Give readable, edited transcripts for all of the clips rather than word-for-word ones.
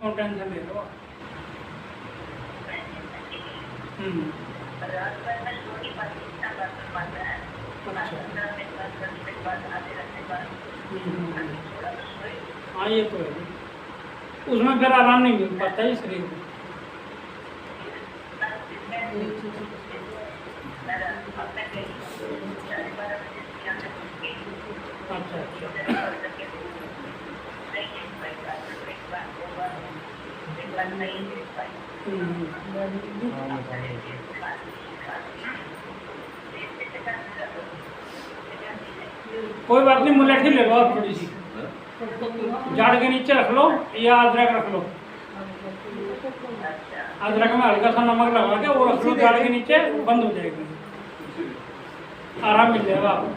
और टेंशन ले लो। रात भर में सो नहीं पाती, इतना बर्तन बन रहा है। अच्छा। 15 मिनट बाद, 10 मिनट बाद, आधे घंटे बाद थोड़ा तो सोए। हाँ ये तो है, उसमें फिर आराम नहीं मिल पाता है शरीर को। अपने गई 12:30 बजे यहाँ से उठ के अच्छा अच्छा। कोई बात नहीं, मुलेठी ले लो आप थोड़ी सी, झाड़ के नीचे रख लो या अदरक रख लो। अदरक में हल्का सा नमक लगा के वो रख लो झाड़ के नीचे, बंद हो जाएगी, आराम मिल जाएगा आपको।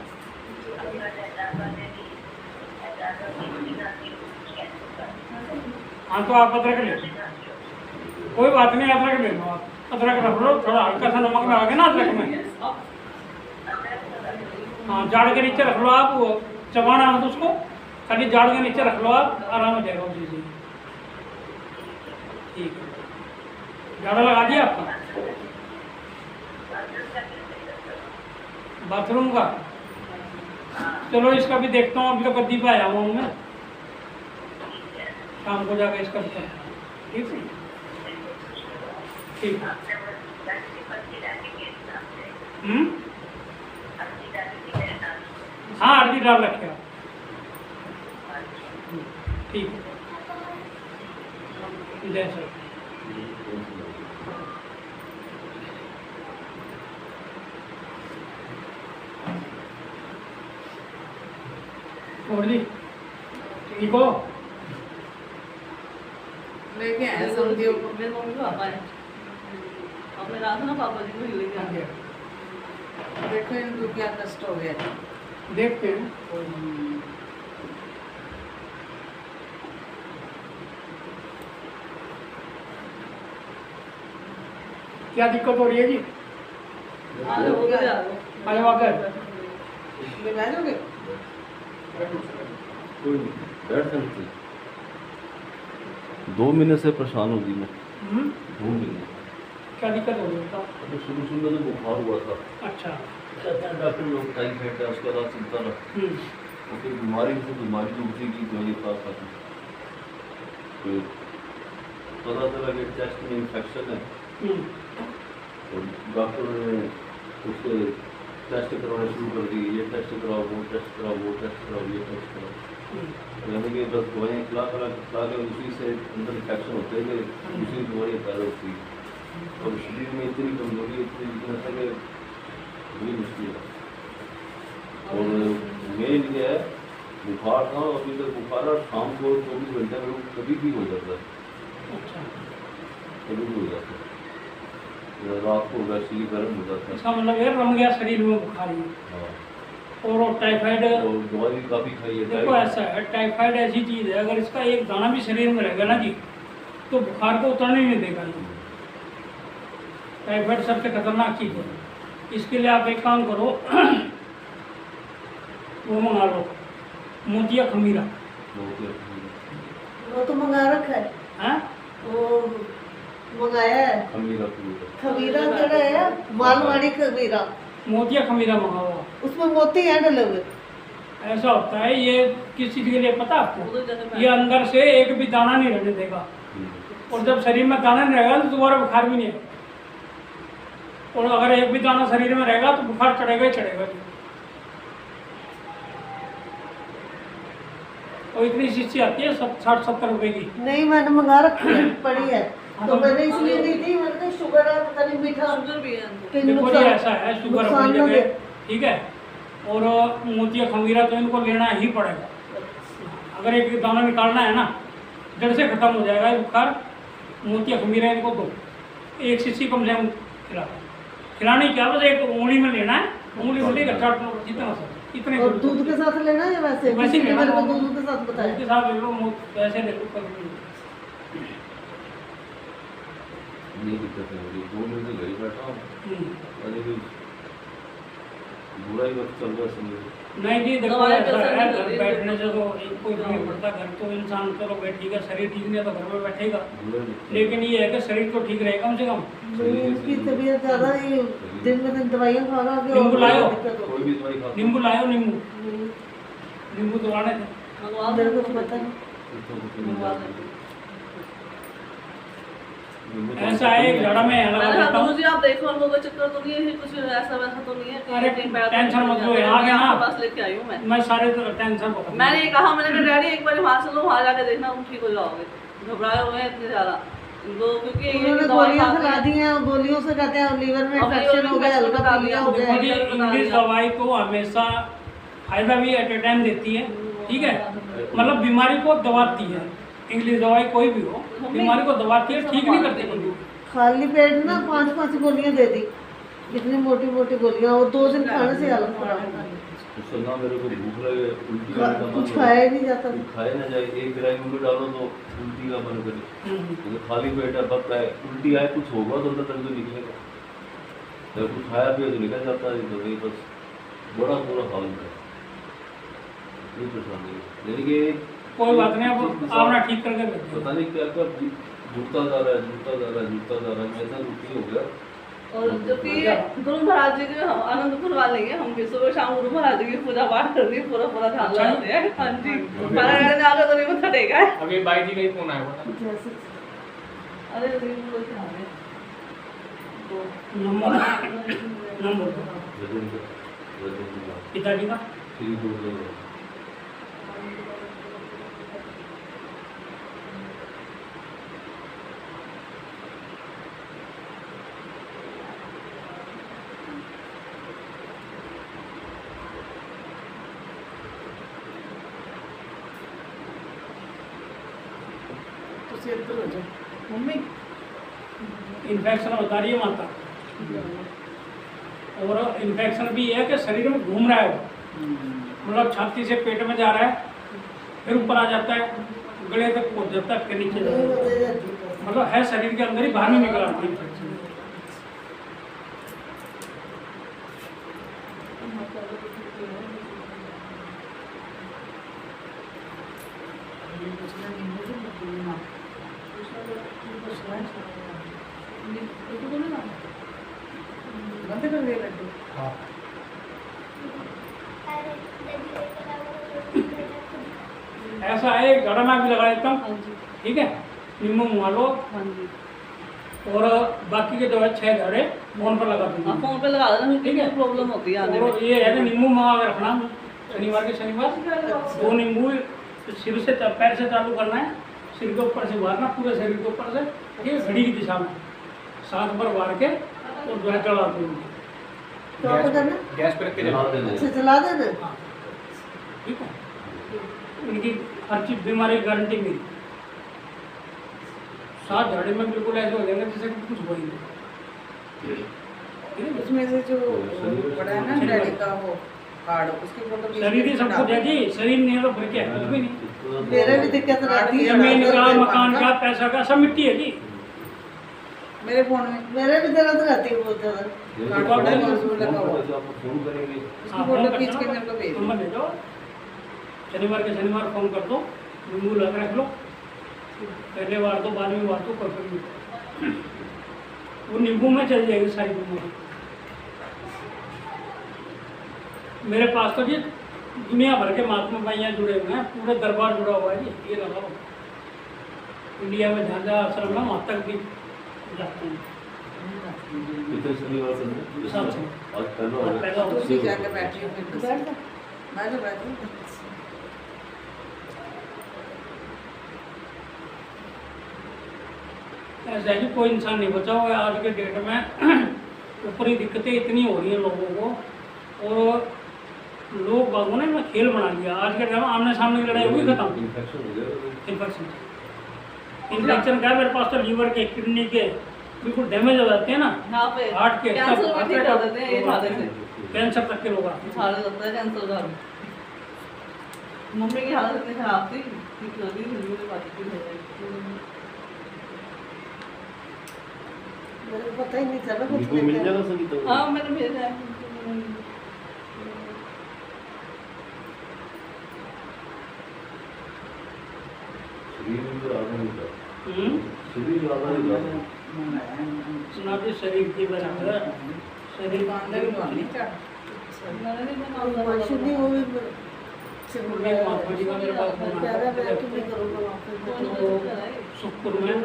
हाँ तो आप अदरक ले लो, कोई बात नहीं, अदरक ले लो आप, अदरक रख लो, थोड़ा हल्का सा नमक लगा के ना अदरक में। हाँ झाड़ के नीचे रख लो आप, वो चबाना मत उसको, खाली झाड़ के नीचे रख लो आप, आराम हो जाएगा उसी से। ठीक है, झाड़ा लगा दिया आपका बाथरूम का? चलो इसका भी देखता हूँ, अभी तो गद्दी पे आया हूँ मैं, शाम को जाकर इसका भी। ठीक है ठीक है। हाँ अर्जी डाल रखे आप, ठीक है। जय सर। और जी ठीक हो? लेके आए समझियो, मेरे मम्मी पापा है, आपने कहा था ना पापा जी को लेके आ गया। देखो इनको क्या कष्ट हो गया, देखते हैं। क्या दिक्कत हो रही है जी? आ जाओगे आ जाओ आकर ले जाओगे। कोई नहीं, बैठ सकती। 2 महीने से परेशान होगी मैं। 2 महीने। क्या दिक्कत हो रही है? अभी शुरू में तो बुखार हुआ था। अच्छा। कहते हैं डॉक्टर लोग टाइफाइड है, उसके बाद चिंता ना, और फिर बीमारी से बीमारी दूसरी की दवाई पास आती, फिर पता चला कि चेस्ट में इन्फेक्शन है, और डॉक्टर ने उसके टेस्ट करवाना शुरू कर दी, ये टेस्ट कराओ, वो टेस्ट कराओ, वो टेस्ट कराओ, ये टेस्ट कराओ, यानी कि बस दवाइयाँ खिला के उसी से अंदर इन्फेक्शन होते हैं, दूसरी बीमारी पैदा होती है, और शरीर में इतनी कमजोरी, इतनी वीकनेस है कि बड़ी मुश्किल है। और मेन ये है, बुखार था, अभी तक बुखार है, शाम को 24 घंटे में कभी भी हो जाता है। अच्छा। कभी भी हो जाता है, रात को वैसे ही गर्म हो जाता है। इसका मतलब ये रम गया शरीर में बुखार में। हाँ। और टाइफाइड, और दवाई भी काफ़ी खाई है। देखो ऐसा है, टाइफाइड ऐसी चीज़ है, अगर इसका एक दाना भी शरीर में रहेगा ना जी, तो बुखार को उतरने नहीं देगा ये। टाइफाइड सबसे खतरनाक चीज़ है। इसके लिए आप एक काम करो, वो मंगा लो मोतिया खमीरा। वो तो मंगा रखा है। हैं? वो मंगाया है खमीरा खमीरा, जरा है मालवाड़ी खमीरा, मोतिया खमीरा मंगाओ आप। उसमें मोती है डले हुए। ऐसा होता है, ये किस चीज़ के लिए पता आपको? वो तो जैसे ये अंदर से एक भी दाना नहीं रहने देगा, और जब शरीर में दाना नहीं रहेगा तो दोबारा बुखार भी नहीं आएगा, और अगर एक भी दाना शरीर में रहेगा तो बुखार चढ़ेगा ही चढ़ेगा। और इतनी शीशी आती है 60-70 रुपए की। नहीं मैंने मंगा रखी है, पड़ी है, तो मैंने इसलिए नहीं थी, मैंने कहा शुगर है, पता नहीं मीठा शुगर भी है, देखो ये ऐसा है, शुगर अपनी जगह ठीक है, और मोतिया खमीरा तो इनको लेना ही पड़ेगा। अगर एक दाना निकालना है ना, जड़ से खत्म हो जाएगा ये बुखार। मोतिया खमीरा इनको दो, 1 शीशी कम से कम खिलानी क्या, बस एक उंगली में लेना है, उंगली में लेकर जितना सा इतने। और दूध के साथ लेना है या वैसे? वैसे किसी ने मेरे को लेना, दूध के साथ बताया। दूध के साथ ले लो, वैसे ले लो, कभी ये दिक्कत है मुझे। 2 महीने से घर ही बैठा हूँ, अरे भी बुरा ही वक्त चल रहा है समझो। नहीं जी देखो दवाई ऐसा पे असर है नहीं घर कर रही, बैठने से तो कोई नहीं पड़ता। घर तो इंसान चलो बैठेगा, शरीर ठीक नहीं है तो घर में बैठेगा, लेकिन ये है कि शरीर तो ठीक रहेगा कम से कम। उसकी तबीयत ज़्यादा ही दिन में दिन दवाइयाँ खा खा के नींबू लायो। कोई भी दवाई खा नींबू लायो, नींबू नींबू दबाने थे। मेरे को तो पता नहीं। ऐसा है झाड़ा में लगा मैंने देता कहा हूँ। गुरु जी आप देखो उनको कोई चक्कर तो नहीं है, कुछ ऐसा वैसा तो नहीं है कि अरे कहीं पैर टेंशन तो मत नहीं लो, है। आ गया ना। आपके पास लेके आई हूँ मैं सारे टेंशन को मैंने ये कहा, मैंने कहा डैडी एक बार वहाँ से लो, वहाँ जाके देखना तुम ठीक हो जाओगे, घबराए हुए हैं इतने ज़्यादा इनको, क्योंकि ये उन्होंने दवाई गोलियां खा खिला के- दी हैं, गोलियों से कहते हैं लीवर में अब इन्फेक्शन हो गया, हल्का बता पीलिया दिया हो मुझे। गया। देखिए इंग्लिश दवाई तो हमेशा फायदा भी एट ए टाइम देती है, ठीक है, मतलब बीमारी को दबाती है। इंग्लिश दवाई कोई भी हो बीमारी को दबाती है, ठीक नहीं करती कोई। खाली पेट ना 5-5 गोलियां दे दी, इतनी मोटी मोटी गोलियां, और 2 दिन खाने से हालत खराब हो गई। उसका ना मेरे को भूख लगे, उल्टी करने का मन कुछ हो, खाया ही नहीं जाता। कुछ खाए ना जाए, एक गिराई उल्टी डालो तो उल्टी का मन करे। तो खाली पेट है, बस है उल्टी आए कुछ होगा तो अंदर तक तो निकलेगा, जब कुछ खाया पिया तो निकल जाता है। तो नहीं बस बड़ा बुरा हाल है, ये परेशानी है। यानी कि कोई बात नहीं, अब आपने ठीक करके भेजो। पता नहीं क्या क्या जुड़ता जा रहा है, जुड़ता जा रहा है, जुड़ता जा रहा है। मैं ऐसा दुखी हो गया। और जबकि गुरु महाराज जी के हम आनंदपुर वाले हैं, हम भी सुबह शाम गुरु महाराज जी की पूजा पाठ कर रही पूरा पूरा ध्यान लगाते हैं। हाँ जी, महाराज ने आगे तो नहीं मत टेका है। अभी बाई जी का ही फोन आया हुआ था। अरे नहीं कोई ध्यान है नंबर रजन का पिताजी का श्री गुरुदेव मम्मी इन्फेक्शन बता रही है माता, और इन्फेक्शन भी है कि शरीर में घूम रहा है वो, मतलब छाती से पेट में जा रहा है, फिर ऊपर आ जाता है, गले तक पहुंच जाता है, फिर नीचे जाता है, मतलब है शरीर के अंदर ही, बाहर नहीं निकल आती इन्फेक्शन। बंद कर दिया लड्डू। हाँ ऐसा है गड़ा में भी लगा देता हूँ, हाँ जी ठीक है, नींबू मंगा लो, हाँ जी और बाकी के जो है 6 घड़े फोन पर लगा आप दूंगी। फोन पे लगा देना, ठीक है। प्रॉब्लम होती है आने में। और ये है कि नींबू मंगा के रखना, शनिवार के शनिवार 2 नींबू सिर से पैर से चालू करना है, सिर के ऊपर से मारना, पूरे शरीर के ऊपर से, ठीक है, घड़ी की दिशा में 7 बार मार के और जो है चढ़ा दूंगी। क्या करना? गैस पे रख के जला जला देने अच्छा जला देना। हाँ, ठीक है, इनकी हर चीज बीमारी की गारंटी मिली। 7 झाड़े में बिल्कुल ऐसे हो जाएंगे जैसे कि कुछ हो ही नहीं, ठीक है। उसमें से जो बड़ा है ना डैडी का वो कार्ड, उसकी फोटो शरीर ही सब कुछ है जी, शरीर नहीं है तो फिर क्या है, कुछ भी नहीं। मेरे भी दिक्कत रहती है, जमीन का, मकान का, पैसा का, सब मिट्टी है जी। मेरे फोन में मेरे भी दर्द रहती है बहुत ज्यादा। आपको फोन करेंगे। उसकी हाँ, फोटो फोन खींच के करना, मेरे को भेज नंबर दे दो, शनिवार के शनिवार फोन कर दो, नींबू लगा रख लो, पहले बार तो बाद में बार तो कर लो, वो नींबू में चल जाएगी सारी बीमारी। मेरे पास तो जी दुनिया भर के महात्मा भाइयाँ जुड़े हुए हैं, पूरे दरबार जुड़ा हुआ है जी। ये लगाओ, इंडिया में जहाँ जहाँ आश्रम है वहाँ तक भी जाते हैं। कितने शनिवार को? सात से। आज पहला हो आज गया। पहला हो गया। उसी जाके बैठी हूँ फिर बैठ जा। बैठो ऐसा है कि कोई इंसान नहीं बचा हुआ है आज के डेट में। ऊपरी दिक्कतें इतनी हो रही हैं लोगों को, और लोग बागों ने खेल बना लिया। आज के टाइम में आमने सामने की लड़ाई हुई खत्म। इन्फेक्शन हो गया। इन्फेक्शन इन्फेक्शन का है मेरे पास तो लीवर के, किडनी के बिल्कुल डैमेज हो जाते हैं ना, यहाँ पे हार्ट के, कैंसर सब भी ठीक कर देते हैं ये खाने से। कैंसर तक के लोग आते हैं। सारे लगता है कैंसर का। मम्मी की हालत इतनी खराब थी, ठीक लगी मुझे बात की मेरे को पता ही नहीं चला कुछ नींबू मिल जाएगा सभी तो। हाँ मैंने भेजा है। शरीर ज्यादा नहीं ज्यादा सुना भी शरीर की बराबर शरीर माशूक नहीं वो भी महात्मा जी का मेरे पास फोन कह आया रहा मैं कि मैं करूँगा वहाँ पे सुखपुर में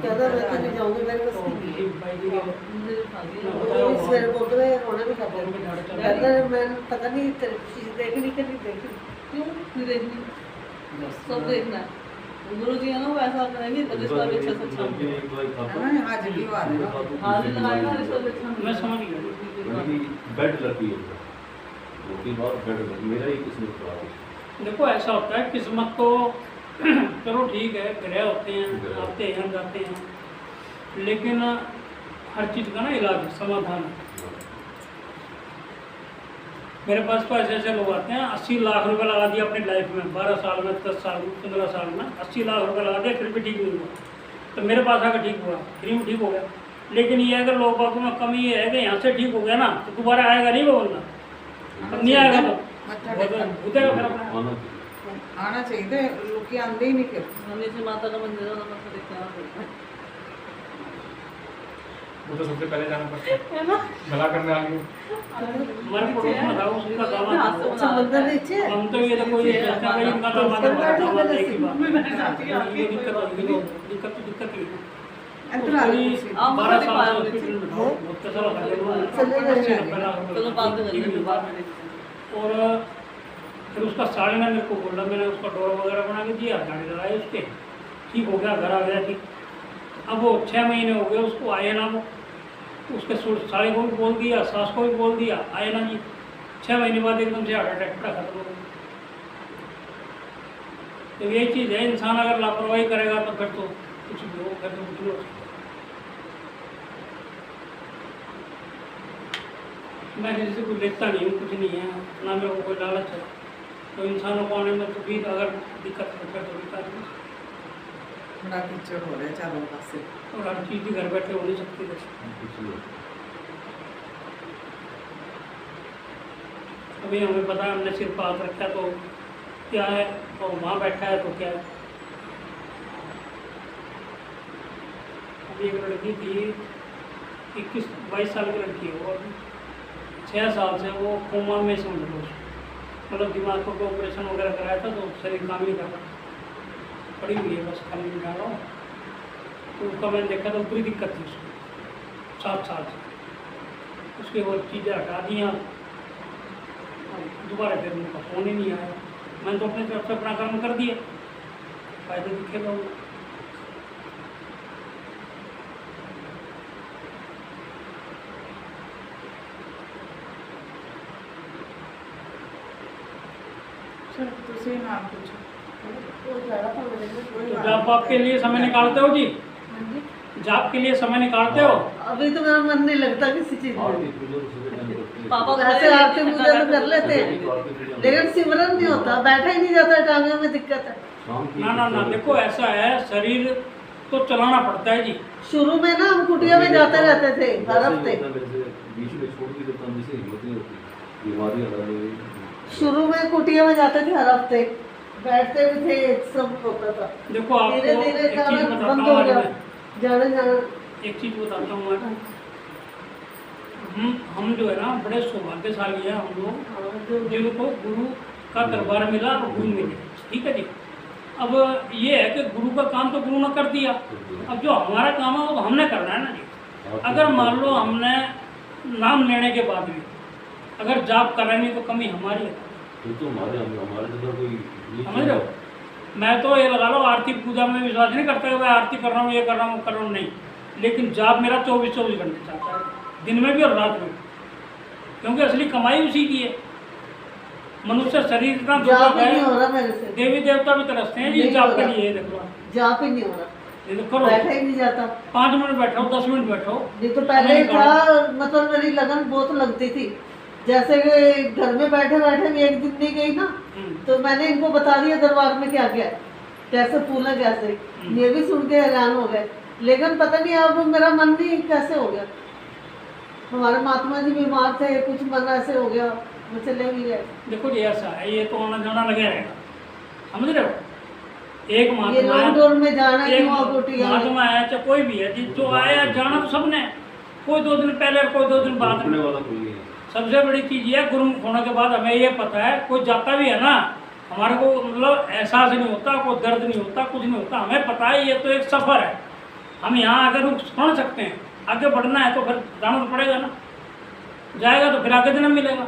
कह रहा मैं तो नहीं जाऊँगी मेरे पास नहीं है। वो इस मेरे बोल रहे रोना भी कर रहे कहता है मैं पता नहीं तेरी चीज़ देखनी कि नहीं देखनी क्यों नहीं देखनी सब देखना है गुरु जी है ना वो ऐसा करेंगे तो रिश्ता भी अच्छा से अच्छा हाजिरी वाले हाजिर लगाएगा रिश्ता भी अच्छा मैं समझ गया। बेड लगी है 2-3 बार बेड लगी मेरा ही किस्मत खराब है। देखो ऐसा होता है किस्मत तो चलो ठीक है ग्रह होते हैं आते हैं जाते हैं लेकिन हर चीज़ का ना इलाज है समाधान है। मेरे पास तो ऐसे ऐसे लोग आते हैं 80 लाख रुपए लगा दिया अपनी लाइफ में 12 साल में 10 साल में 15 साल में 80 लाख रुपए लगा दिया फिर भी ठीक नहीं हुआ तो मेरे पास आकर ठीक हुआ फ्री में ठीक हो गया। लेकिन ये अगर लोग बागों में कमी ये है कि यहाँ से ठीक हो गया ना तो दोबारा आएगा नहीं वो बंदा अब नहीं आएगा तो भूतेगा फिर अपना आना आना चाहिए लोग आंदे ही नहीं फिर हमने से माता का मंदिर है तो मत देखना पड़ता वो तो सबसे पहले जाना पड़ता है ना भला करने वाली हमारे पड़ोस में था उसका दामाद था। समंदर नीचे हम तो ये देखो ये सोचते हैं भाई इनका दामाद है, हमारा दामाद एक ही बात मैं जाती हूँ ये दिक्कत होगी तो दिक्कत ही है। इतना उसकी 12 साल से हॉस्पिटल में था, बहुत पैसा लगा दिया चले गए। 80-90 लाख रुपए चलो बात करेंगे बाद में देखते हैं। और फिर उसका साले ने मेरे को बोला मैंने उसका डोर वगैरह बना के दिया गाड़ी लगाई उसके ठीक हो गया घर आ गया ठीक। अब वो 6 महीने हो गए उसको आए ना वो उसके साले को भी बोल दिया सास को भी बोल दिया आए ना जी 6 महीने बाद एकदम से हार्ट अटैक पड़ा खत्म हो गया। तो यही चीज़ है इंसान अगर लापरवाही करेगा तो फिर तो कुछ भी हो फिर तो कुछ भी हो सकता है। मैं किसी से कुछ देखता नहीं हूँ कुछ नहीं है ना मेरे को कोई लालच है तो इंसानों को आने में तो भी अगर दिक्कत है फिर तो दिक्कत नहीं बड़ा पिक्चर हो रहा है चारों पास से और हर चीज़ भी घर बैठे हो नहीं सकती बस। अभी हमें पता है हमने सिर पर हाथ रखा तो क्या है और वहाँ बैठा है तो क्या है। अभी एक लड़की थी 21-22 साल की लड़की है और 6 साल से वो कोमा में समझ लो मतलब दिमाग को ऑपरेशन वगैरह कराया था तो शरीर काम नहीं कर रहा पड़ी हुई है बस खाली में डाल रहा हूँ तो उसका मैंने देखा तो पूरी दिक्कत थी उसको 7 साल से उसके वो चीज़ें हटा दी दोबारा फिर उनका फ़ोन ही नहीं आया। मैंने तो अपने तरफ से अपना काम कर दिया फायदे दिखेगा उनको। चल तुझे नाम पूछो वो जा रहा था मेरे में कोई तो बात जॉब आप के लिए समय निकालते हो जी नहीं। जॉब के लिए समय निकालते हो अभी तो मेरा मन नहीं लगता किसी चीज और में भी पूजा तो सुबह टाइम करती है। पापा को ऐसे आरती पूजा तो कर लेते हैं लेकिन सिमरन नहीं होता बैठा ही नहीं जाता टांगों में दिक्कत है। शाम की ना देखो ऐसा है शरीर तो चलाना पड़ता है जी। शुरू में ना हम कुटिया में जाते रहते थे हर हफ्ते बीच में छोड़ भी देता हूँ जैसे हिम्मत नहीं होती बीमारी आ रही शुरू में कुटिया में जाते थे हर हफ्ते बैठते भी थे सब होता था देखो आपको धीरे धीरे एक चीज़ जाना बताता बंद हूँ हो आज गया मैं जाना जाना एक चीज़ बताता हूँ आज हम जो है ना बड़े सौभाग्यशाली हैं हम लोग जिनको गुरु का दरबार मिला और गुरु मिले ठीक है जी। अब ये है कि गुरु का काम तो गुरु ने कर दिया अब जो हमारा काम है वो तो हमने करना है ना जी। अगर मान लो हमने नाम लेने के बाद भी अगर जाप करेंगे तो कमी हमारी है तो हमारे अंदर कोई समझ रहे हो। मैं तो ये लगा लो आरती पूजा में विश्वास नहीं करता कि मैं आरती कर रहा हूँ ये कर रहा हूँ वो कर रहा हूँ नहीं लेकिन जाप मेरा 24-24 घंटे चलता है दिन में भी और रात में क्योंकि असली कमाई उसी की है। मनुष्य शरीर इतना जाप दुर्लभ ही नहीं हो है रहा मेरे से देवी देवता भी तरसते हैं जी नहीं जाप हो के रहा। लिए देखो जाप ही नहीं हो रहा ये तो करो बैठा ही नहीं जाता 5 मिनट बैठो 10 मिनट बैठो नहीं तो पहले ही था मतलब मेरी लगन बहुत लगती थी जैसे कि घर में बैठे बैठे भी एक दिन नहीं गई ना तो मैंने इनको बता दिया दरबार में क्या क्या है, कैसे फूल है कैसे ये भी सुन के हैरान हो गए लेकिन पता नहीं अब मेरा मन नहीं कैसे हो गया। हमारे महात्मा जी बीमार थे कुछ मन ऐसे हो गया वो चले भी गए। देखो जी ऐसा है ये तो आना जाना लगे रहेगा समझ रहे हो। एक ये महात्मा लॉकडाउन में जाना एक क्यों आप रोटी महात्मा है चाहे कोई भी है जो आया जाना तो सबने, कोई 2 दिन पहले कोई 2 दिन बाद रोकने में। वाला कोई नहीं है। सबसे बड़ी चीज़ ये है, गुरुमुख होने के बाद हमें ये पता है, कोई जाता भी है ना हमारे को मतलब एहसास नहीं होता, कोई दर्द नहीं होता, कुछ नहीं होता, हमें पता है ये तो एक सफ़र है, हम यहाँ आकर रुक छोड़ सकते हैं, आगे बढ़ना है तो फिर जाना तो पड़ेगा ना, जाएगा तो फिर आगे जन्म मिलेगा।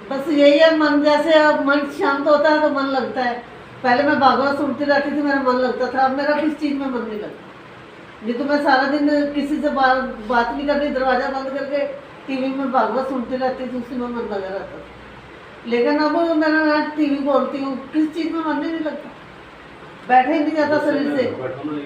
बस यही है, मन जैसे अब मन शांत होता है तो मन लगता है। पहले मैं भागवत सुनती रहती थी, मेरा मन लगता था, अब मेरा किस चीज़ में मन नहीं लगता। नहीं तो मैं सारा दिन किसी से बात नहीं करती, दरवाजा बंद करके टीवी में भागवत सुनती रहती थी, उसी में मन लगा रहता था। लेकिन अब मैं टीवी खोलती हूँ, किस चीज़ में मन ही नहीं लगता, बैठे ही नहीं जाता शरीर से।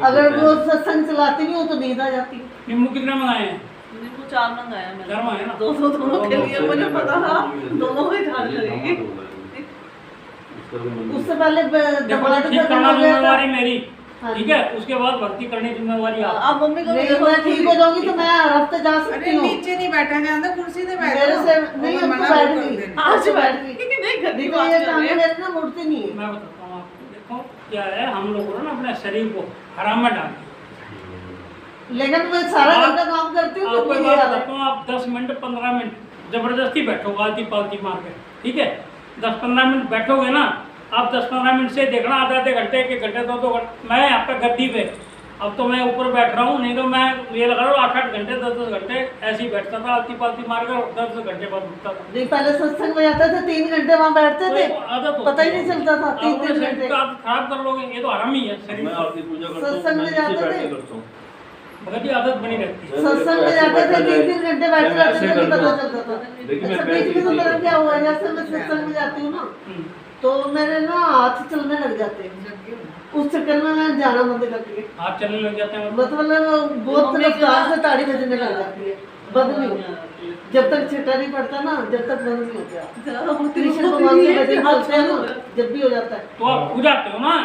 अगर वो सत्संग चलाती भी हूँ तो नींद आ जाती है। नींबू कितने मंगाए हैं? नींबू 4 मंगाया मैंने। 4 मंगाए ना? दोनों के लिए मुझे पता था दोनों में झाड़ लगेगी। उससे पहले देखो दवा ठीक करना जिम्मेवारी मेरी, हाँ। ठीक है, उसके बाद भक्ति करनी जिम्मेवारी आप। आप मम्मी को नहीं, मैं ठीक हो जाऊंगी तो मैं हर हफ्ते जा सकती अरे हूँ। नीचे नहीं बैठा जाता, कुर्सी पे बैठो। मेरे से नहीं, और अब मना तो बैठ कर गई, देना। आज बैठ गई नहीं घर की नहीं तो बात ये कर काम रहे हैं। मेरे ना मुड़ती नहीं है। मैं बताता हूँ आपको, देखो क्या है, हम लोगों ने ना अपने शरीर को हराम में डाल दिया। लेकिन मैं सारा दिन का काम करती हूँ आपको तो एक मुझे बात याद है। बताता हूँ, आप 10 मिनट 15 मिनट जबरदस्ती बैठो आलती पालती मार के, ठीक है, 10-15 मिनट बैठोगे ना, आप 10-15 मिनट से देखना आधे घंटे 1 घंटे 2 घंटे। मैं यहाँ पे गद्दी पे, अब तो मैं ऊपर बैठ रहा हूँ, नहीं तो मैं ये लगा रहा हूँ 8-8 घंटे 10-10 घंटे ऐसे ही बैठता था, आलती पालती मार कर 10 घंटे बाद उठता था। नहीं, पहले सत्संग में जाते थे 3 घंटे वहाँ बैठते थे, तो आदत होती पता ही है। नहीं चलता था। आप 3 अपने शरीर घंटे को आप खराब कर लोगे, ये तो हराम ही है शरीर। मैं आपकी पूजा करता हूँ, सत्संग मैं में नीचे जाते बैठ के थे। करता हूँ। बहुत ही आदत बनी रहती है। सत्संग में जाते थे 3-3 घंटे बैठते रहते थे, नहीं पता चलता था। लेकिन मैं अच्छा, बैठ बीच में तो ही मेरा नहीं क्या हुआ, जैसे मैं सत्संग में जाती हूँ ना तो मेरे ना हाथ चलने लग जाते हैं, उस चक्कर में मैं जाना बंद कर दिया। हाथ चलने लग जाते हैं मतलब बहुत रफ्तार से ताड़ी बजने लग जाती है, बंद नहीं होती जब तक छठा नहीं पड़ता ना, जब तक बंद नहीं होता। कृष्ण भगवान के भजन चलते हैं ना, जब भी हो जाता है। तो आप खो जाते हो ना,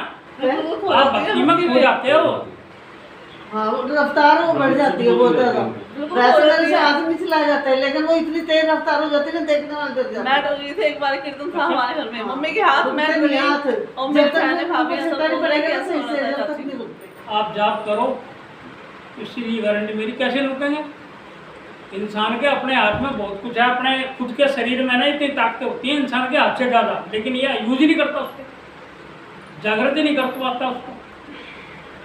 हैं? आप भक्ति में खो जाते हो। हाँ, वो रफ्तार वो बढ़ जाती है बहुत ज्यादा। वैसे मेरे से हाथ नहीं चलाया जाता है, लेकिन वो इतनी तेज रफ्तार हो जाती है ना, देखने वाले डर जाते मैं हैं। डर गई थी, एक बार कीर्तन था हमारे घर में, मम्मी के हाथ में रुकते नहीं हाथ, और जब मेरे तक बहनें भाभी वो सब छठा नहीं लोग पड़ेगा ना ऐसे सही से, होना जब तक चाहती नहीं थी। रुकते। आप जाप करो, इसकी गारंटी मेरी, कैसे रुकेंगे? इंसान के अपने हाथ में बहुत कुछ है, अपने खुद के शरीर में ना इतनी ताकतें होती हैं इंसान के हाथ से ज़्यादा, लेकिन ये यूज ही नहीं करता उसको, जागृति नहीं कर पाता उसको।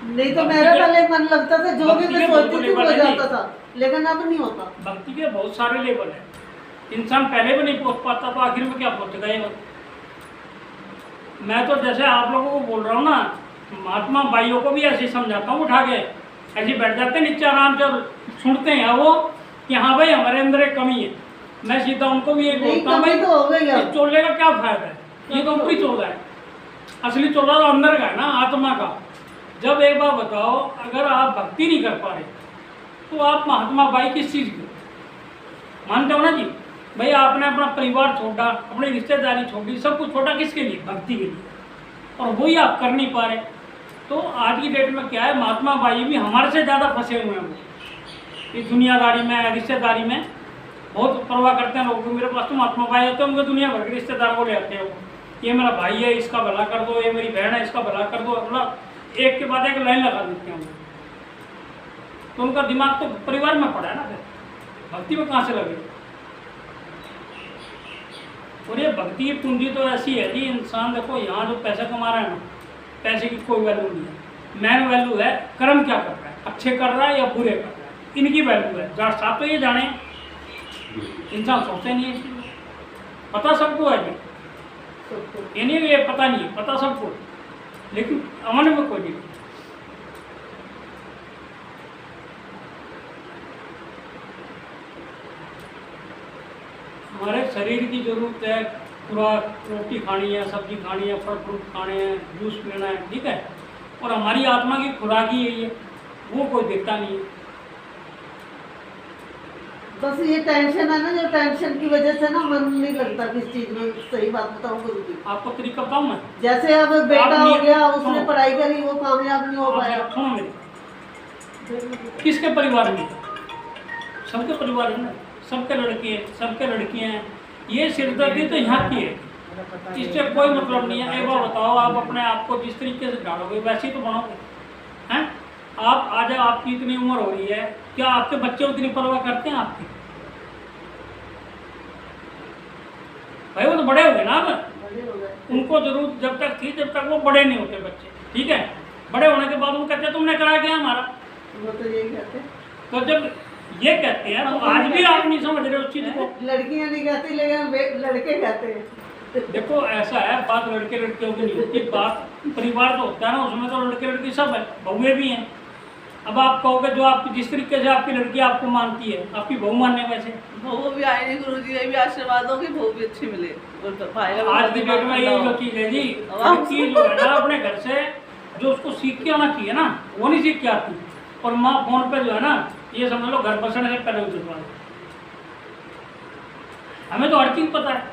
नहीं तो मेरा पहले मन लगता था, जो भी भक्ति मैं के सोचती बहुत थी वो लेवल है जाता था, लेकिन अब नहीं होता। भक्ति के बहुत सारे लेवल हैं, इंसान पहले भी नहीं पहुंच पाता तो आखिर में क्या पहुंचेगा ये? मैं तो जैसे आप लोगों को बोल रहा हूँ ना, महात्मा भाइयों को भी ऐसे ही समझाता हूँ, उठा के ऐसे बैठ जाते हैं नीचे आराम से, सुनते हैं वो कि हाँ भाई हमारे अंदर एक कमी है। मैं सीधा उनको भी एक नहीं, बोलता हूँ, कमी भाई तो हो गई इस अब। चोले का क्या फायदा है, ये तो ऊपरी चोला है, असली चोला तो अंदर का है ना, आत्मा का। जब एक बार बताओ, अगर आप भक्ति नहीं कर पा रहे तो आप महात्मा भाई किस चीज़ की मानते हो ना जी? भाई आपने अपना परिवार छोड़ा, अपनी रिश्तेदारी छोड़ी, सब कुछ छोड़ा किसके लिए? भक्ति के लिए, और वही आप कर नहीं पा रहे। तो आज की डेट में क्या है, महात्मा भाई भी हमारे से ज़्यादा फंसे हुए हैं। वो इस दुनियादारी में, रिश्तेदारी में बहुत परवाह करते हैं लोग। मेरे पास तो महात्मा भाई होते हैं, उनको दुनिया भर के रिश्तेदार को ले आते हैं। वो ये मेरा भाई है, इसका भला कर दो, ये मेरी बहन है, इसका भला कर दो, मतलब एक के बाद एक लाइन लगा देते हैं। तो उनका दिमाग तो परिवार में पड़ा है ना, फिर भक्ति में कहाँ से लगेगा? और ये भक्ति की पूंजी तो ऐसी है जी, इंसान देखो यहाँ जो पैसा कमा रहा है ना, पैसे की कोई वैल्यू नहीं है। मेन वैल्यू है कर्म क्या कर रहा है, अच्छे कर रहा है या बुरे कर रहा है, इनकी वैल्यू है। जहाँ साथ तो ये जाने, इंसान सोचते नहीं है इसलिए। पता सबको है जी, ये नहीं ये पता नहीं है, पता सबको, लेकिन अमल में कोई नहीं। हमारे शरीर की जरूरत है, पूरा रोटी खानी है, सब्जी खानी है, फल फ्रूट खाने हैं, जूस पीना है, ठीक है। और हमारी आत्मा की खुराक ही यही है, वो कोई देखता नहीं है। बस ये टेंशन है ना, जो टेंशन की वजह से ना मन नहीं लगता किस चीज में। सही बात बताऊं गुरुजी, आपको तरीका बताऊं मैं? जैसे अब बेटा आप हो नहीं- गया, उसने सुनो। पढ़ाई करी, वो कामयाब नहीं हो पाया। आप सुनो मेरी, किसके परिवार में? सबके परिवार में, सबके लड़के हैं, सबके लड़कियां हैं। ये सिरदर्दी तो यहाँ की है, इससे कोई मतलब नहीं है। एक बार बताओ, आप अपने आप को जिस तरीके से ढालोगे वैसे ही तो बनोगे हैं। आप आज आपकी इतनी उम्र हो रही है, क्या आपके बच्चे उतनी परवाह करते हैं आपकी? भाई वो तो बड़े हो गए ना, अब बड़े हो गए। उनको जरूरत जब तक थी जब तक वो बड़े नहीं होते बच्चे, ठीक है। बड़े होने के बाद वो कहते हैं तुमने करा क्या हमारा? वो तो यही कहते हैं। तो जब ये कहते हैं तो आज भी आप नहीं समझ रहे उस चीज को। लड़कियां नहीं कहती लेकिन लड़के कहते हैं। देखो ऐसा है, बात लड़के लड़कियों की नहीं होती, बात परिवार तो होता है ना, उसमें तो लड़के लड़की सब है, बहुएं भी हैं। अब आप कहोगे जो आपकी जिस तरीके से आपकी लड़की आपको मानती है, आपकी बहू मानने वैसे। बहू भी आए नहीं, गुरु जी भी आशीर्वाद हो कि बहू भी अच्छी मिले। और भाई का आज की डेट में यही जो चीज है जी, लड़की जो है ना अपने घर से जो उसको सीख के आना चाहिए ना, वो नहीं सीख के आती। और माँ फोन पे जो है ना, ये समझ लो घर बसने से पहले उतर। हमें तो हर चीज पता है,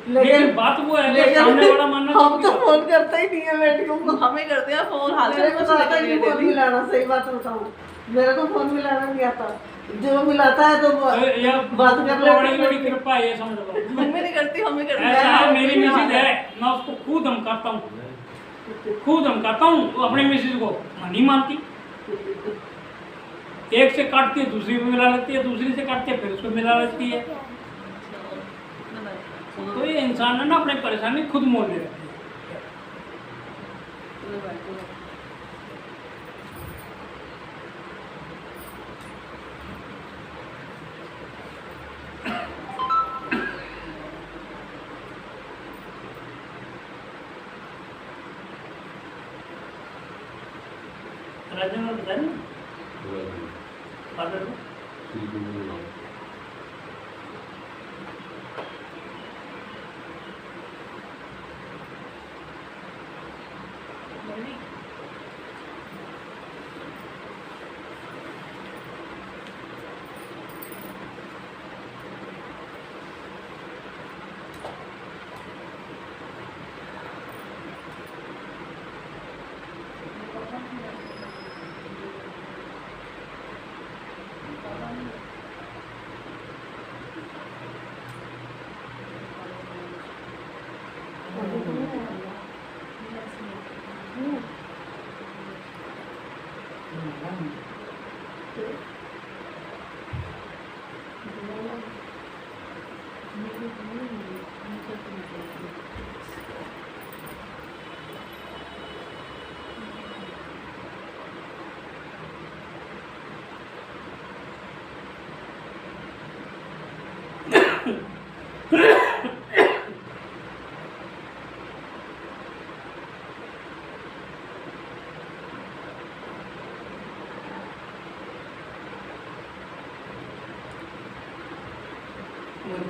लेकिन बात वो है कि सामने वाला मानना हम तो फोन करते ही नहीं है बेटियों को। हमें करते हैं फोन, हाल मेरे को तो आता ही नहीं फोन मिलाना, सही बात बताऊं, मेरे को फोन मिलाना नहीं आता। जो मिलाता है तो बात कर तो बड़ी बड़ी कृपा है, ये समझ लो। मम्मी नहीं करती, हमें करते ऐसा है, हैं। मेरी मिसेज है, मैं उसको खुद धमकाता हूँ, खुद धमकाता हूँ, तो अपनी मिसेज को नहीं मानती। एक से काटती है दूसरी में मिला लेती है, दूसरी से काटती है फिर उसको मिला लेती है। तो ये इंसान है ना अपनी परेशानी खुद मोल ले रखती है। राजन ने बताया ना फादर को,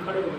खड़े हो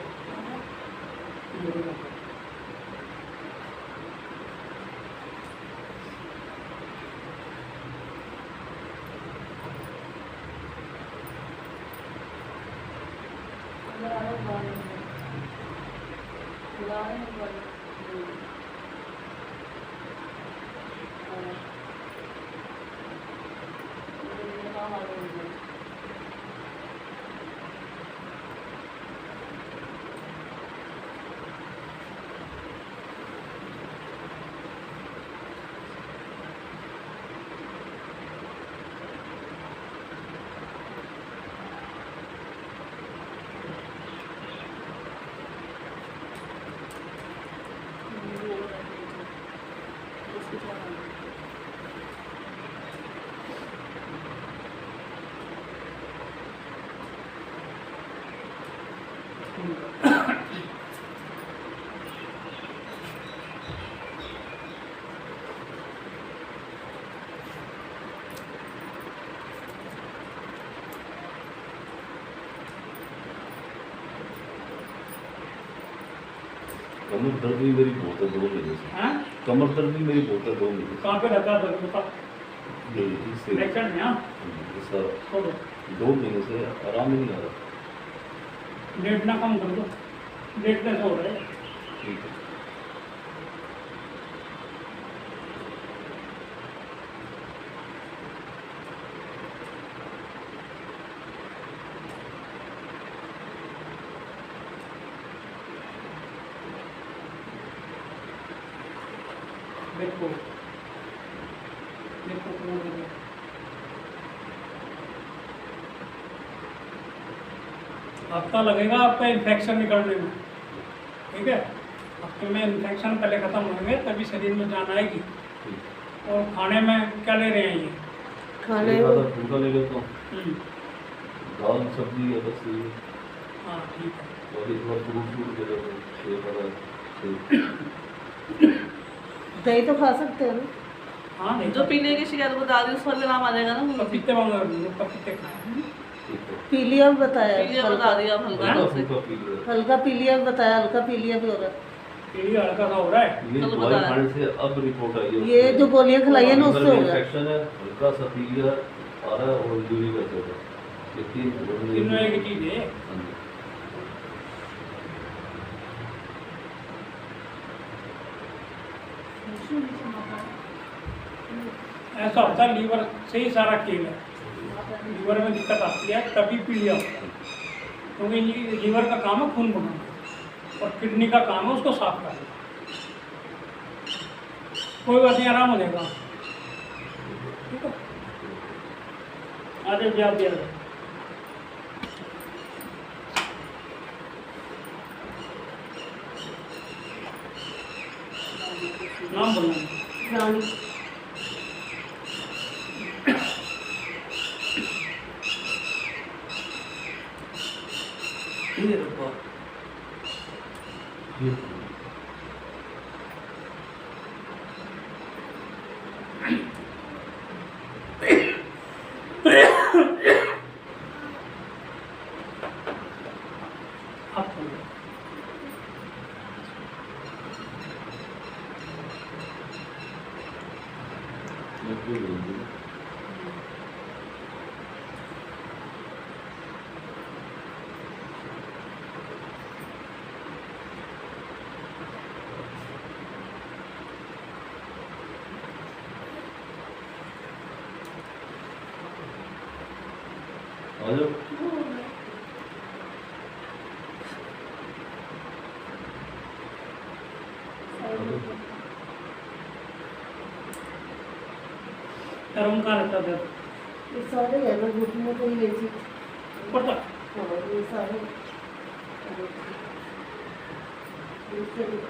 कमर दर्द भी मेरी बहुत है 2 महीने से। हैं? कमर दर्द भी मेरी बहुत है 2 महीने से। कहाँ पे रहता है दर्द बता? ये इससे लेक्चर में हाँ सर छोड़ो, 2 महीने से आराम ही नहीं आ रहा। लेटना कम कर दो, लेटने से हो रहा है। ठीक है। बिल्कुल बिल्कुल पूर्ण दे दो। हफ्ता लगेगा आपका इन्फेक्शन निकलने में, ठीक है। हफ्ते में इन्फेक्शन पहले ख़त्म होंगे तभी शरीर में जान आएगी। और खाने में क्या ले रहे हैं ये? खाने एक में आधा फुल्का ले लेता हूँ, हम्म, दाल सब्जी या बस ये, हाँ ठीक है। और एक बार फ्रूट दे देता हूँ, सेब वाला सेब। दही तो खा सकते हैं ना। हाँ नहीं जो पीने की शिकायत बता दी उस पर भी नाम आ जाएगा ना। पपीते मांगा, पपीते खाए। ठीक है, पीलिया भी बताया, पीलिया बता दिया अब हल्का हल्का से। फुल्का पी लिया। हल्का पीलिया भी बताया, हल्का पीलिया भी हो रहा है। पीलिया हल्का सा हो रहा है। ये चलो दवाई बताया। खाने से अब रिपोर्ट आई है। ये जो गोलियां खिलाई है ना उससे हो गया। इन्फेक्शन है, हल्का सा पीलिया आ रहा है और यूरिक एसिड है। ये तीनों एक ही चीज़ है। हाँ जी। ऐसा होता है लीवर से ही सारा खेल है। लीवर में दिक्कत आती है तभी पीलिया होता है, क्योंकि लीवर का काम है खून बनाना और किडनी का काम है उसको साफ करना। कोई बात नहीं, आराम हो जाएगा। ठीक है, आ जाओ जी, आप भी आ जाओ। नाम बोलना। रानी ये रुको। ये आप बोलो। कोई नहीं। आ जाओ। गर्म का रहता था ये सारे है ना, घुटने को ये चीज। ऊपर तक। हाँ, ये सारे इससे भी-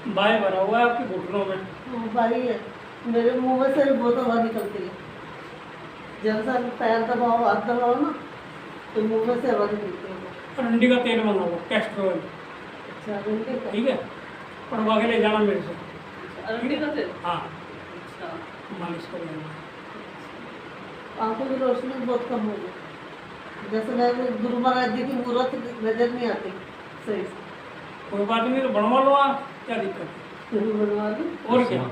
बाएं भरा हुआ है आपके घुटनों में। हाँ, भारी है। मेरे मुंह में से बहुत हवा निकलती है। जब से पैर दबाओ, हाथ दबाओ ना, तो मुंह में से हवा निकलती है। अरंडी का तेल मंगाओ, कैस्टर ऑयल, अच्छा, घंटे का। ठीक है। पड़वा के ले जाना मेरे से। अरंडी का तेल। हाँ, अच्छा। मालिश कर लेना। आंखों की रोशनी बहुत कम हो गई। जैसे मैं गुरु महाराज जी की मूर्त नजर नहीं आती सही से। कोई बात नहीं, तो बनवा लो आप, क्या दिक्कत है? फिर बनवा दूं। और क्या,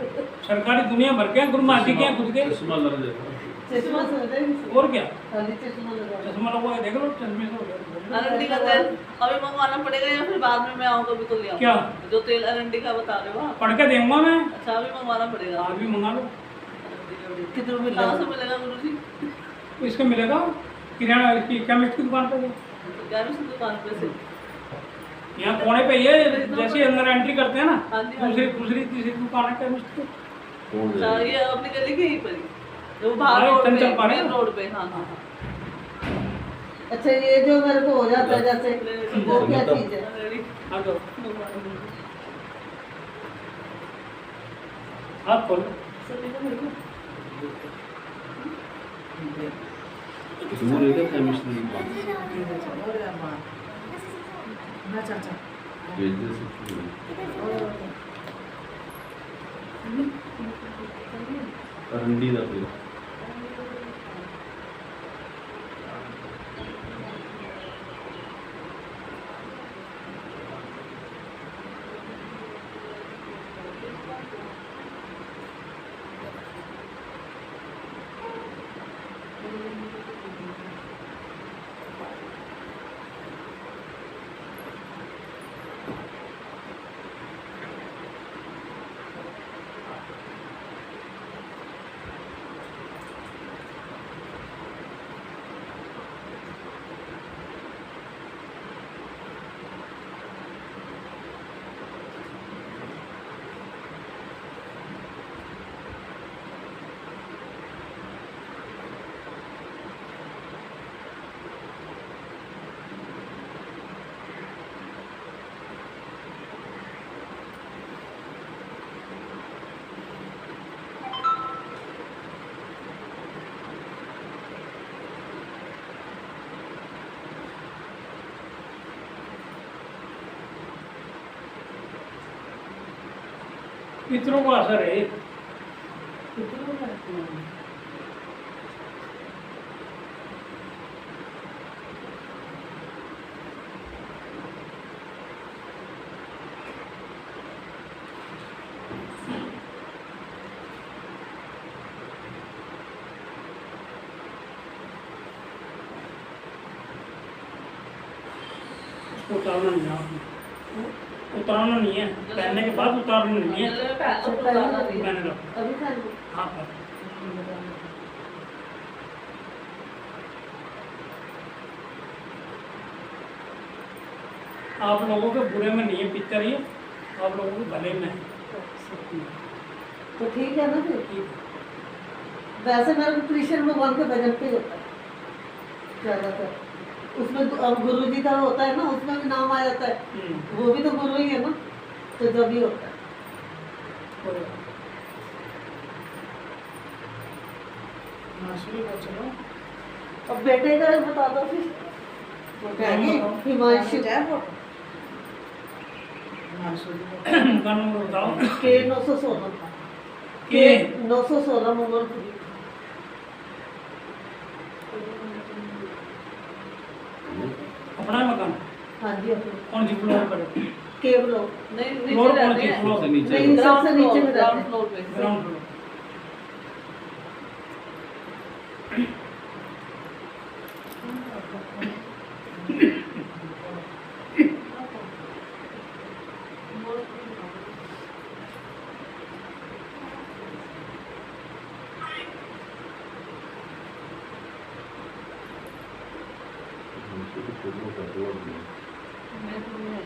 सरकारी दुनिया भर के हैं, गुरु महाराज जी के हैं खुद के। चश्मा लग जाएगा। चश्मा से हो जाएगी। और क्या, खाली चश्मा लगा लो। चश्मा लगवा के देख लो, चश्मे से हो जाएगा। अरंडी का तेल अभी मंगवाना पड़ेगा या फिर बाद में मैं आऊँ कभी तो ले आऊँ? क्या? जो तेल अरंडी का बता रहे हो आप? पढ़ के दूंगा मैं। अच्छा, अभी मंगवाना पड़ेगा। आप भी मंगा लो। कितने में कहाँ से मिलेगा? मिलेगा गुरु जी? तो इसका मिलेगा किराना इसकी केमिस्ट की दुकान पर। क्या भी दुकान पे से? यहाँ कोने पे ये जैसे अंदर एंट्री करते हैं ना, हाँ जी, हाँ दूसरी जी। दूसरी तीसरी दुकान है केमिस्ट की। कौन अच्छा, जाएगा? ये अपनी गली के ही पर ही। जो बाहर हाँ, रोड चंचल पे, पार्क मेन है। रोड पे। हाँ हाँ हाँ। अच्छा, ये जो मेरे को हो जाता है जैसे, वो क्या चीज है? रेडी? आ जाओ, हाथ खोलो। सभी को मेरे को दूर है क्या केमिस्ट्री की बात भेज दे सकती है अरंडी ना फिर पितरों का असर है। उसको उतारना नहीं है आपने, उतारना नहीं है, पहनने के बाद उतारना नहीं है। मैंने रखा अभी पहन लो। हाँ पर आप लोगों के बुरे में नहीं है पिक्चर, ये आप लोगों के भले में है। तो ठीक है ना फिर। ठीक है। वैसे मेरे को कृष्ण भगवान के भजन पे होता है ज़्यादातर। उसमें तो अब गुरु जी का होता है ना, उसमें भी नाम आ जाता है, वो भी तो गुरु ही है ना, तो जब भी होता है। और अब बेटे का बता दो फिर। हिमांशु गाना बताओ। के 916 के 916 मंगलपुरी। अपना मकान हाँ जी अपने कौन सी फ्लोर पर है? के ब्लॉक नहीं फ्लोर नीचे कौन रहते सी हैं फ्लोर? सबसे नीचे नहीं, ग्राउंड सबसे नीचे में रहते ग्राउंड हैं। फ्लोर पे ग्राउंड फ्लोर।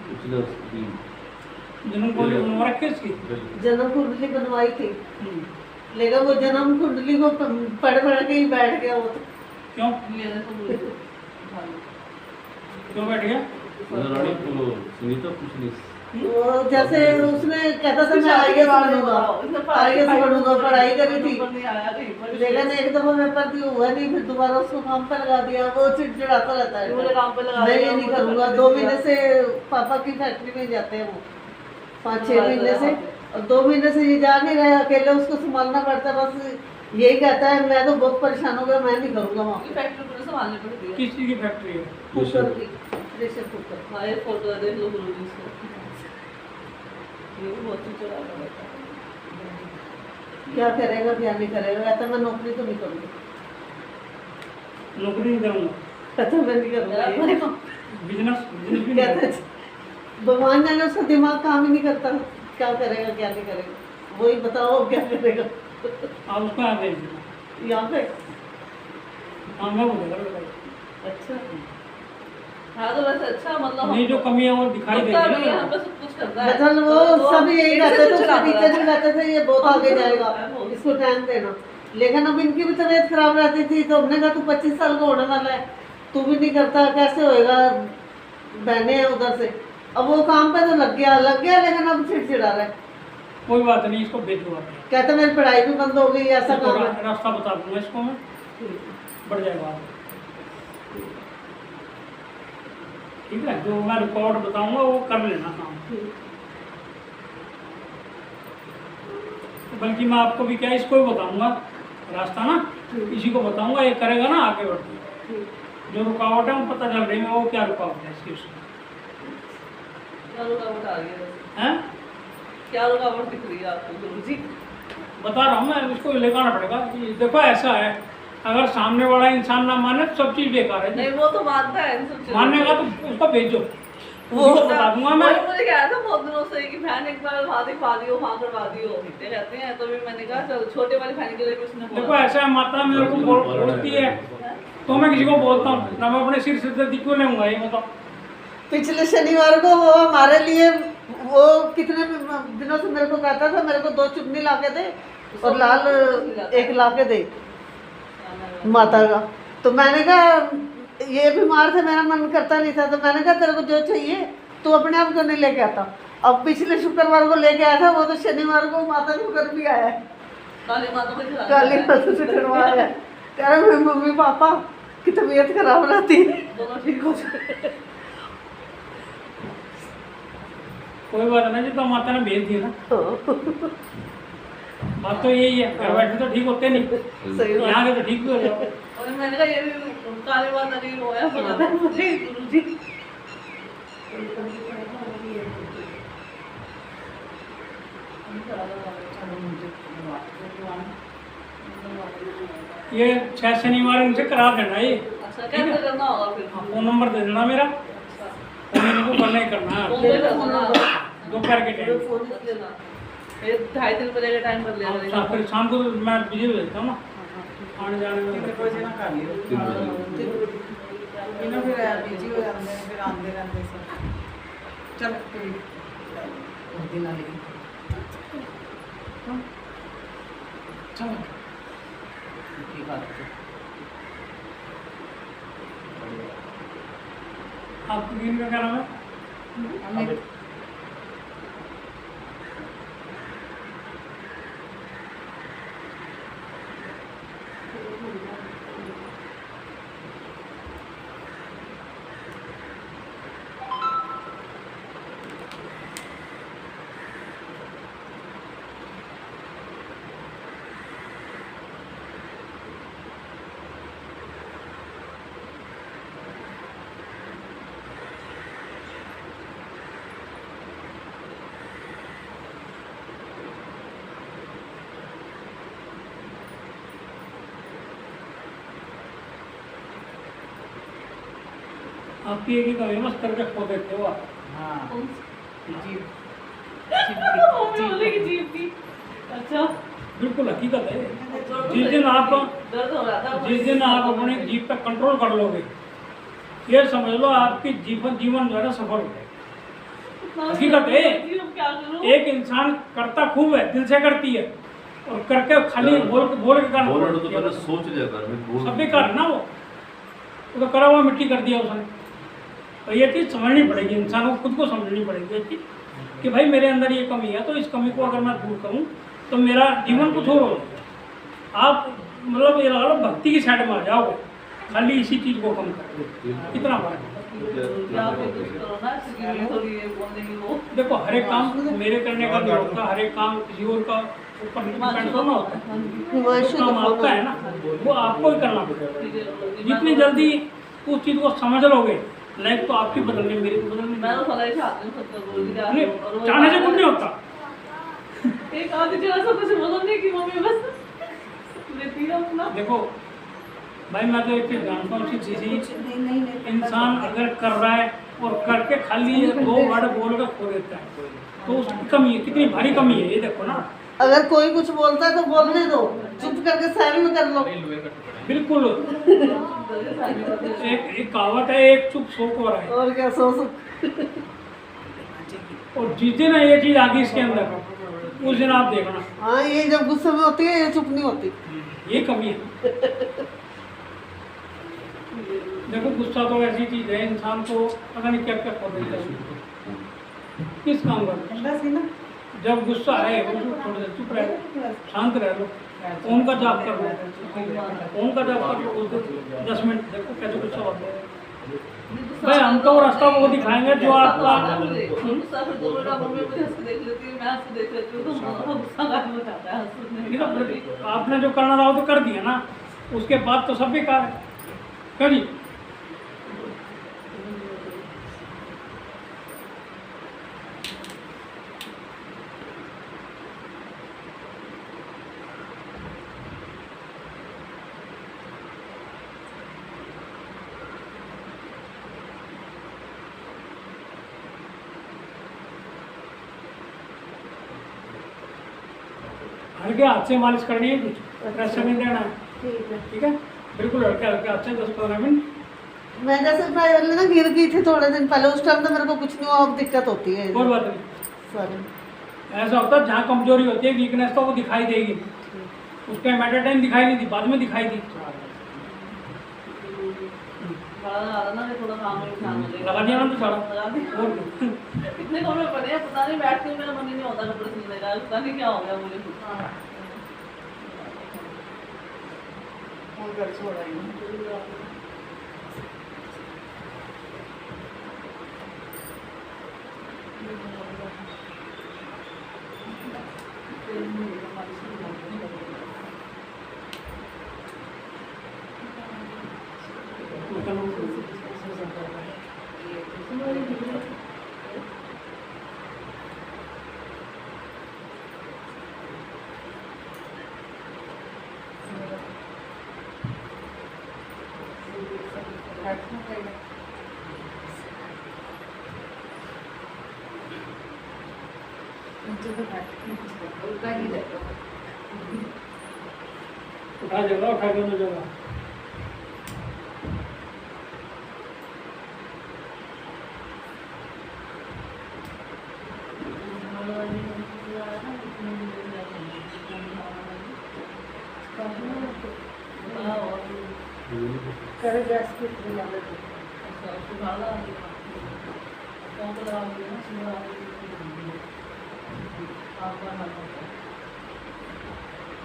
पिछले उसकी जन्म को बनवा रखे इसकी। जन्म कुंडली बनवाई थी, हम्म। लेकिन वो जन्म कुंडली को पढ़ पढ़ के ही बैठ गया वो तो। क्यों ये देखो क्यों बैठ गया? रानी को सुनीता पूछ ली वो जैसे उसने कहता था मैं IAS बनूंगा, IAS बनूंगा, पढ़ाई करी थी, लेकिन एक दफा पेपर दिया हुआ नहीं, फिर दोबारा उसको काम पे लगा दिया। वो चिड़चिड़ाता रहता है, मुझे काम पे लगा मैं दिया, ये नहीं मुझे करूंगा। फैक्ट्री 2 में महीने से पापा की फैक्ट्री में जाते हैं वो, 5-6 महीने से, और 2 महीने से ये जा नहीं रहे, अकेले उसको संभालना पड़ता है। बस यही कहता है मैं तो बहुत परेशान हो गया, मैं नहीं करूंगा वहाँ पे। फैक्ट्री पूरे संभालने पड़ती है। किस चीज की फैक्ट्री है? कुकर की, प्रेशर कुकर। हाँ ये फोटो है, देख लो गुरु जी इसको। ये भी बहुत ही चला रहता है। क्या करेगा क्या नहीं करेगा, कहता मैं नौकरी तो नहीं करूँगा, नौकरी नहीं करूँगा, कहता मैं नहीं करूँगा। बिजनेस बिजनेस भी नहीं कहता करूँगा। है, भगवान जाने उसका दिमाग काम ही नहीं करता, क्या करेगा क्या नहीं करेगा, वही बताओ क्या करेगा। आप उसको यहाँ भेज देना। यहाँ पे हाँ मैं बोलेगा। अच्छा, हाँ तो वैसे अच्छा मतलब नहीं जो कमी है वो दिखाई देगी करता भी है, ना। हम पे सब कुछ करता है। मतलब वो तो सब यही इनसे रहते थे, कुछ उसके चलाता टीचर भी रहता है। कहते थे ये बहुत आगे जाएगा, इसको टाइम देना। लेकिन अब इनकी भी तबीयत खराब रहती थी, तो हमने कहा तू 25 साल का होने वाला है, तू भी नहीं करता, कैसे होएगा, बहने हैं उधर से। अब वो काम पे तो लग गया, लेकिन अब चिड़चिड़ा रहा है। कोई बात नहीं, इसको भेजो आप। कहते मेरी पढ़ाई भी बंद हो गई, ऐसा तो काम है। रास्ता बता दूंगा इसको मैं, बढ़ जाएगा आगे। ठीक है, जो मैं रिकॉर्ड बताऊंगा वो कर लेना काम। बल्कि मैं आपको भी क्या, इसको भी बताऊंगा रास्ता ना, इसी को बताऊंगा, ये करेगा ना आगे बढ़ के। जो रुकावट है वो पता चल रही है वो क्या रुकावट है इसकी उसमें। क्या रुकावट आ रही है? हैं? क्या रुकावट दिख रही है आपको गुरुजी? बता रहा हूँ मैं, इसको लेकर आना पड़ेगा कि देखो ऐसा है, अगर सामने वाला इंसान ना माने तो सब चीज़ बेकार है। नहीं वो तो मानता है इन सब चीजों मानेगा को। तो उसको भेजो, वो उसको बता दूंगा मैं। वही मुझे कह रहा था बहुत दिनों से कि बहन एक बार वहाँ दिखवा दियो, वहाँ करवा दियो, इतने कहते हैं। तो भी मैंने कहा चलो छोटे वाली बहन के लिए भी उसने देखो बोला। ऐसा है, माता मेरे को बोलती है तो मैं किसी को बोलता हूँ ना, मैं अपने सिर से दर्द क्यों लूंगा ये बताओ। पिछले शनिवार को वो हमारे लिए, वो कितने दिनों से मेरे को कहता था मेरे को 2 चुन्नी ला के दे और लाल 1 ला के दे माता का। तो मैंने कहा ये बीमार थे, मेरा मन करता नहीं था, तो मैंने कहा तेरे को जो चाहिए तू अपने आप क्यों नहीं लेके आता। अब पिछले शुक्रवार को लेके आया था, वो तो शनिवार को माता को कर भी आया है, काली माता को खिलाना काली माता से चढ़वाया है। कह रहा मेरी मम्मी पापा की तबीयत खराब रहती है। दोनों ठीक हो जाए। कोई बात नहीं, तो माता ने भेज दिया ना, बात तो यही है। घर बैठे तो ठीक होते नहीं, सही बात। यहाँ के तो ठीक भी हो जाओ। और मैंने कहा ये भी काली माता नहीं रोया पता है मुझे गुरुजी। ये 6 शनिवार इनसे करा देना ये। अच्छा कैसे करना होगा फिर? फ़ोन नंबर दे देना मेरा, फोन इनको करना ही करना है फोन पे करना होगा। दोपहर के टाइम। फोन कर लेना। ये 2:30-3 बजे का टाइम कर लिया फिर शाम को मैं बिजी हो जाता हूँ ना, आने जाने में। 3 ਵਜੇ ਨਾ ਕਰ ਲਿਓ ਇਹਨਾਂ ਫਿਰ ਬਿਜੀ ਹੋ ਜਾਂਦੇ ਨੇ, ਫਿਰ ਆਉਂਦੇ ਰਹਿੰਦੇ ਸਭ। ਚਲ ਕੋਈ ਉਹਦੇ ਨਾਲ ਹੀ चलो ਕੀ ਬਾਤ ਹੈ। आपको गिन का क्या नाम है? हमें आपकी एक ही कमी मत करके खो देते हो आप। हाँ जी मम्मी बोलेगी जीप की। अच्छा बिल्कुल हकीकत है। जिस दिन आप दर्द हो रहा था। जिस दिन आप अपने जीव पे कंट्रोल कर लोगे, ये समझ लो आपकी जीवन जो है ना सफल हो जाएगा। हकीकत है। क्या करूं? एक इंसान करता खूब है, दिल से करती है, और करके खाली बोल के कारण बोलो तो पहले सोच लिया कर मैं बोल सब बेकार ना वो तो करा हुआ मिट्टी कर दिया उसने। और ये चीज़ समझनी पड़ेगी, इंसान को खुद को समझनी पड़ेगी ये चीज़ कि भाई मेरे अंदर ये कमी है, तो इस कमी को अगर मैं दूर करूँ तो मेरा जीवन कुछ और हो जाएगा। आप मतलब ये लगा लो भक्ति की साइड में आ जाओगे, खाली इसी चीज़ को कम करोगे, कितना फर्क है। या फिर कुछ करो ना, इसलिए थोड़ी ये बोलेंगी वो। देखो हर एक काम मेरे करने का नहीं होता, हर एक काम किसी और का ऊपर डिपेंड करना होता है। जो काम आपका है ना वो आपको ही करना पड़ेगा। जितनी जल्दी उस चीज़ को समझ लोगे, लाइफ तो आपकी बदलनी, मेरी तो बदलनी मैं तो फलाई चाहती हूँ सबको बोल दिया। नहीं, चाहने से कुछ नहीं होता। एक आधी जगह से कुछ बोलोगे कि मम्मी बस लेती है अपना। देखो भाई मैं तो एक चीज़ जानता हूँ, अच्छी चीज़ इंसान अगर कर रहा है और करके खाली 2 वर्ड बोल कर खो देता है तो उसकी कमी है, कितनी भारी कमी है ये देखो ना। अगर कोई कुछ बोलता है तो बोलने दो, चुप करके साइड कर लो। बिल्कुल एक कहावत है, एक चुप 100 को है। और क्या सो और जिस दिन ये चीज़ आ गई इसके अंदर उस दिन आप देखना हाँ, ये जब गुस्से में होती है ये चुप नहीं होती। ये कमी है। देखो गुस्सा तो ऐसी चीज़ है, इंसान को पता नहीं क्या क्या खो देता है। किस काम का ठंडा सी ना जब गुस्सा आए उसको थोड़ी देर चुप रहे, शांत रह लो, ओम का जाप कर लो, ओम का जाप कर लो, उसको 10 मिनट देखो कैसे गुस्सा होता है। भाई हम तो रास्ता वो दिखाएंगे जो आपका गुस्सा फिर दो मिनट मम्मी मुझे हंस के देख लेती है, मैं हंस के देख लेती हूँ, तो गुस्सा गायब हो जाता है हंसने ठीक है। आपने जो करना था वो तो कर दिया ना, उसके बाद तो सब बेकार है। करिए हल्के हाथ से मालिश करनी है, कुछ प्रेशर नहीं देना है, ठीक है। ठीक है। बिल्कुल हल्के हल्के हाथ से 10-15 मिनट। मैं जैसे पहले ना गिर गई थी थोड़े दिन पहले, उस टाइम तो मेरे को कुछ नहीं हुआ, अब दिक्कत होती है कोई बात नहीं, सॉरी। ऐसा होता है जहाँ कमजोरी होती है, वीकनेस तो वो दिखाई देगी, उसके एट ए टाइम दिखाई नहीं दी, बाद में दिखाई दी। बड़ा ज्यादा ना थोड़ा काम में ध्यान हो जाएगा। लगा दिया ना तो सारा। लगा दिया। और क्या? कितने कमरे पड़े हैं पता नहीं, बैठ के मेरा मन ही नहीं होता कपड़े सिलने का, पता नहीं क्या हो गया मुझे। फोन कर छोड़ा ही उल्टा ही रहता उठा जगह, उठा के ना जगह। करे गैस की बना ले।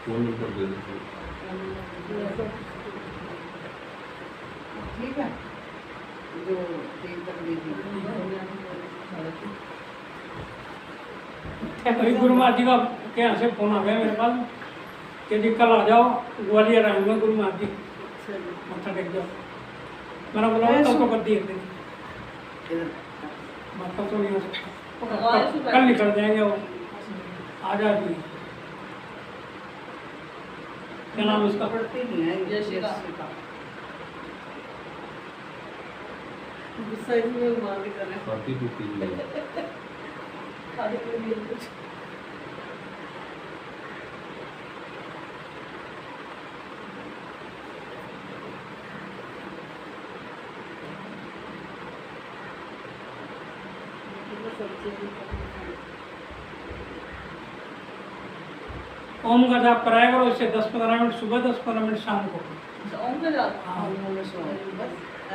फोन नंबर दे दो। ठीक है जो 3 तक दे दी। अभी गुरु महाराज जी का के यहाँ से फोन आ गया मेरे पास कि जी कल आ जाओ, ग्वालियर आएंगे गुरु महाराज जी, मत्था टेक जाओ। मैंने बोला कल तो कर दिए थे, कल तो नहीं हो सकता, कल निकल जाएंगे वो, आ जाएगी। क्या नाम है उसका? पढ़ती नहीं है जयश्री का। गुस्सा इसमें मार के कर रहे हैं। पार्टी टूटी हुई है। खाने के लिए कुछ ओम का जाप कराया करो, इससे 10-15 मिनट सुबह, 10-15 मिनट शाम को। ओम का जाप। हाँ,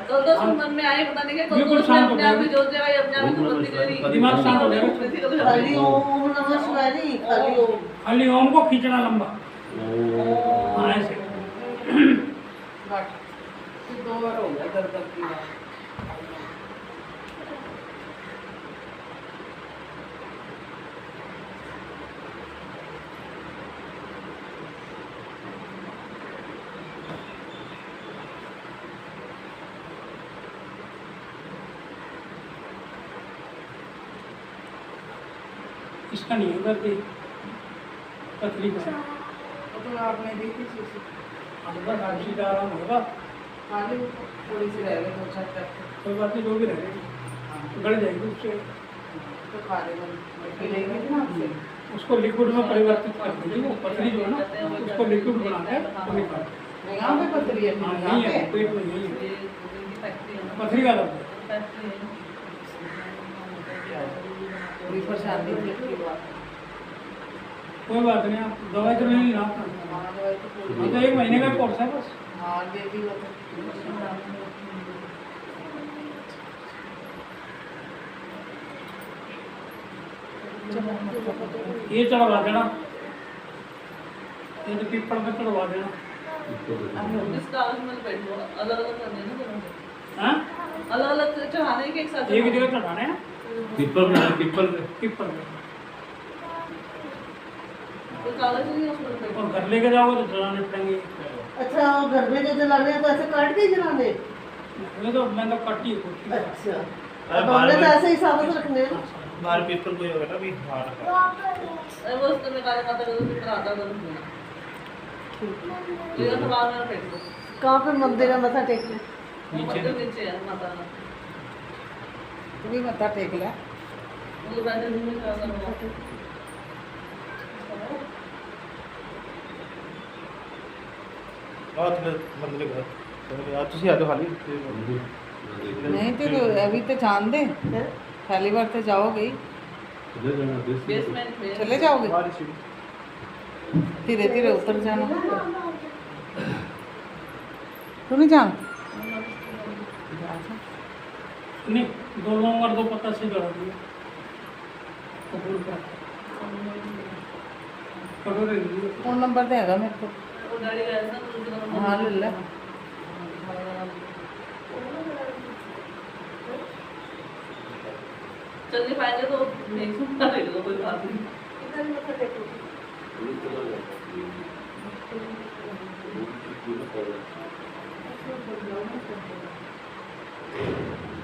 तो दोस्त मन में आए पता नहीं क्या, बिल्कुल दोस्त शांत हो अपने आप ही जाएगा। जोत जाएगा, ये अपने आप ही खुलती जाएगी। दिमाग शांत हो जाएगा। खाली ओम नमः शिवाय नहीं, खाली ओम। खाली ओम को खींचना लंबा, ओ हाँ ऐसे। फिर 2 बार हो गया दर्द की बात। इसका नहीं है दर्द, पतली का। वो तो आपने देखी थी उसे। बस खांसी का आराम होगा, खाली थोड़ी सी रह गई 2-4 तक। कोई बात नहीं, जो भी रहेगी गड़ जाएगी उससे। तो खा लेगा, मिलेगी ना आपसे। उसको लिक्विड में परिवर्तित कर दीजिए, वो पतली जो है ना उसको लिक्विड बना के वो निकाल। यहाँ पे पथरी है, हाँ यहाँ नहीं है, पे पेट में नहीं है, ये फैक्ट्री है, पथरी का दर्द है। फैक्ट्री है। थोड़ी परेशानी थी इसकी बात। कोई बात नहीं, आप दवाई तो नहीं लेना आपने। हाँ, दवाई तो पूरी हाँ, तो 1 महीने का कोर्स है बस। हाँ दे दी वो तो। ये चढ़वा देना, ये तो पीपल का चढ़वा देना। इस कागज में लपेट दो, अलग अलग करने हैं ना दोनों को। हाँ अलग अलग चढ़ाने हैं कि एक साथ एक जगह चढ़ाने हैं पीपल में पीपल में पीपल में, कोई कागज नहीं है उसमें लपेट और दो। घर लेके जाओगे तो जलाने पड़ेंगे। अच्छा, और घर में जो जलाने हैं तो ऐसे काट के ही जलाने? ये तो मैं तो कटी है कुछ। अच्छा, अब हमने तो ऐसे ही साबुत रखने हैं। बाहर पीपल कोई होगा ना भी बाहर अरे वो उसमें मैं काली माता का तो फिर आता कर दूंगा। ये तो बाहर में लपेट दो। कहाँ पे मंदिर है मथा टेकने? मंदिर नीचे है माता का। तू भी मत्था टेक ले। वो बैठे नहीं में करना होगा। ਆ ਤੇ ਮੰਦਰ ਘਰ ਆ ਤੁਸੀਂ ਆ ਜਾਓ ਹਾਲੀ नहीं तो अभी तो जान दे, हैं? पहली बार तो जाओगे ही, बेसमेंट में चले जाओगे, ਬਾਹਰ ਸੀ धीरे धीरे उतर जाना। तू नहीं जाना? नहीं, दो लोगों और दो पत्ता से जला दिया कपूर का कटोरे ले लिए। फोन नंबर देगा मेरे को। वो गाड़ी गया था तो उसके बाद हाँ ले ले। चल नहीं पाएंगे तो नहीं सुनता ले लो, कोई बात नहीं। इधर ही मत्था टेको। पूरा